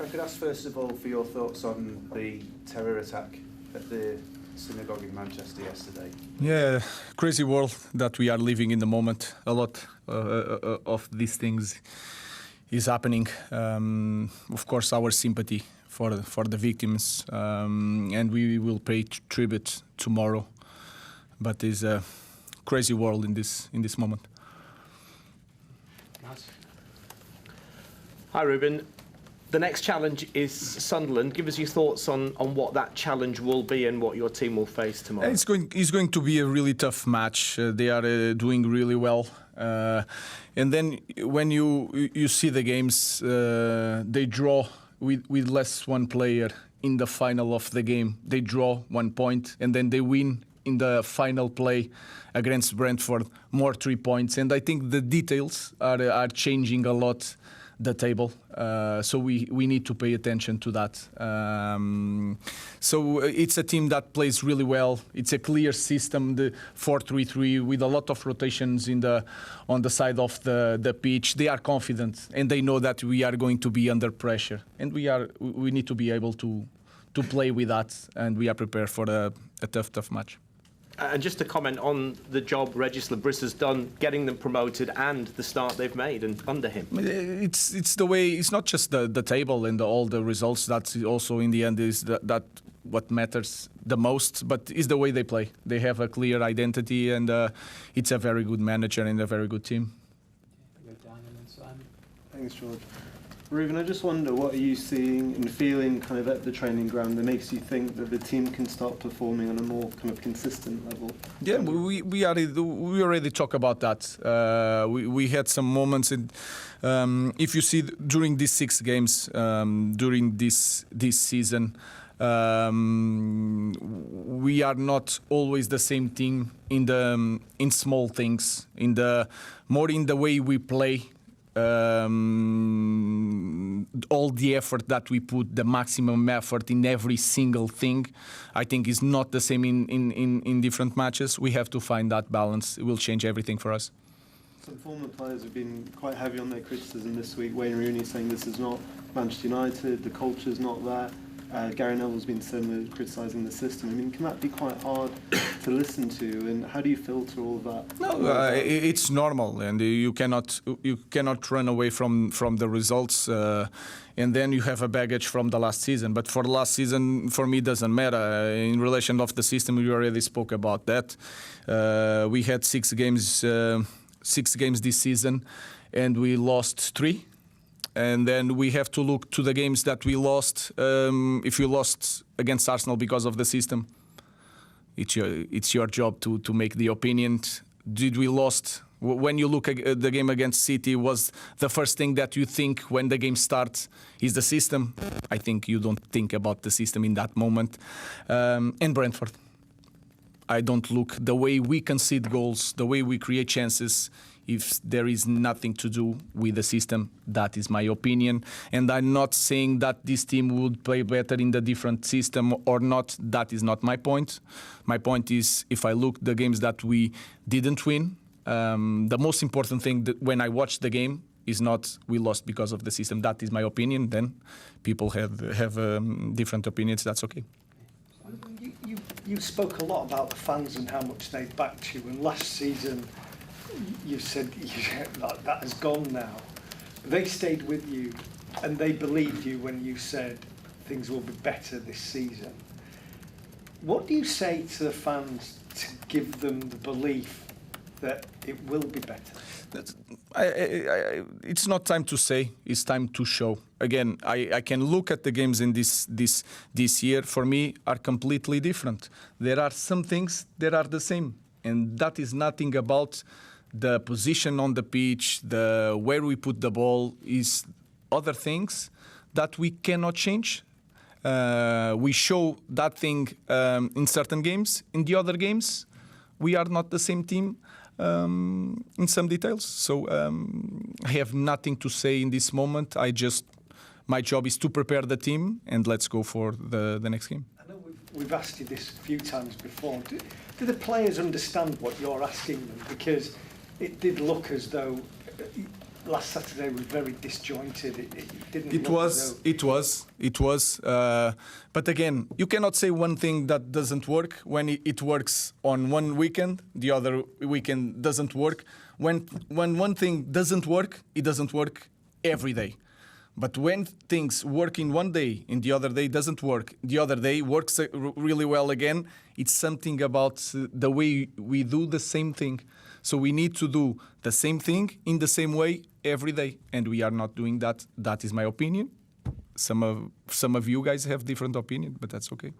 If I could ask first of all for your thoughts on the terror attack at the synagogue in Manchester yesterday. Yeah, crazy world that we are living in the moment. A lot of these things is happening. Of course, our sympathy for the victims, and we will pay tribute tomorrow. But it's a crazy world in this moment. Hi, Ruben. The next challenge is Sunderland. Give us your thoughts on what that challenge will be and what your team will face tomorrow. It's going to be a really tough match. They are doing really well. And then when you see the games, they draw with less one player in the final of the game. They draw 1 point and then they win in the final play against Brentford, more 3 points. And I think the details are changing a lot the table, so we need to pay attention to that. So it's a team that plays really well. It's a clear system, the 4-3-3, with a lot of rotations on the side of the pitch. They are confident and they know that we are going to be under pressure, and we need to be able to play with that, and we are prepared for a tough match. And just to comment on the job Regis Labris has done, getting them promoted and the start they've made and under him. It's the way. It's not just the table and all the results. That's also in the end is that what matters the most. But it's the way they play. They have a clear identity, and it's a very good manager and a very good team. Thanks, George. Ruben, I just wonder, what are you seeing and feeling kind of at the training ground that makes you think that the team can start performing on a more kind of consistent level? Yeah, we already talk about that. We had some moments, in, if you see during these 6 games, during this season, we are not always the same team in small things, more in the way we play. All the effort that we put, the maximum effort in every single thing, I think is not the same in different matches. We have to find that balance. It will change everything for us. Some former players have been quite heavy on their criticism this week. Wayne Rooney saying this is not Manchester United, the culture's not there. Gary Neville's been similar, criticising the system. I mean, can that be quite hard to listen to? And how do you filter all of that? No, it's normal, and you cannot run away from the results. And then you have a baggage from the last season. But for the last season, for me, it doesn't matter. In relation of the system, we already spoke about that. We had 6 games this season, and we lost 3. And then we have to look to the games that we lost. If you lost against Arsenal because of the system, it's your job to make the opinion. Did we lost? When you look at the game against City, was the first thing that you think when the game starts is the system? I think you don't think about the system in that moment. And Brentford, I don't look the way we concede goals, the way we create chances. If there is nothing to do with the system, that is my opinion. And I'm not saying that this team would play better in the different system or not. That is not my point. My point is, if I look the games that we didn't win, the most important thing that when I watch the game is not we lost because of the system. That is my opinion. Then people have different opinions. That's okay. You spoke a lot about the fans and how much they backed you, and last season you said that has gone now. They stayed with you and they believed you when you said things will be better this season. What do you say to the fans to give them the belief that it will be better? It's not time to say, it's time to show. Again, I can look at the games in this year, for me, are completely different. There are some things that are the same, and that is nothing about the position on the pitch, where we put the ball, is other things that we cannot change. We show that thing in certain games. In the other games, we are not the same team in some details. So I have nothing to say in this moment. My job is to prepare the team, and let's go for the next game. I know we've asked you this a few times before. Do the players understand what you're asking them? Because it did look as though last Saturday was very disjointed. It didn't. It look was, as it was. But again, you cannot say one thing that doesn't work when it works on one weekend, the other weekend doesn't work. When one thing doesn't work, it doesn't work every day. But when things work in one day and the other day doesn't work, the other day works really well again, it's something about the way we do the same thing. So we need to do the same thing in the same way every day, and we are not doing that. That is my opinion. Some of you guys have different opinion, but that's okay.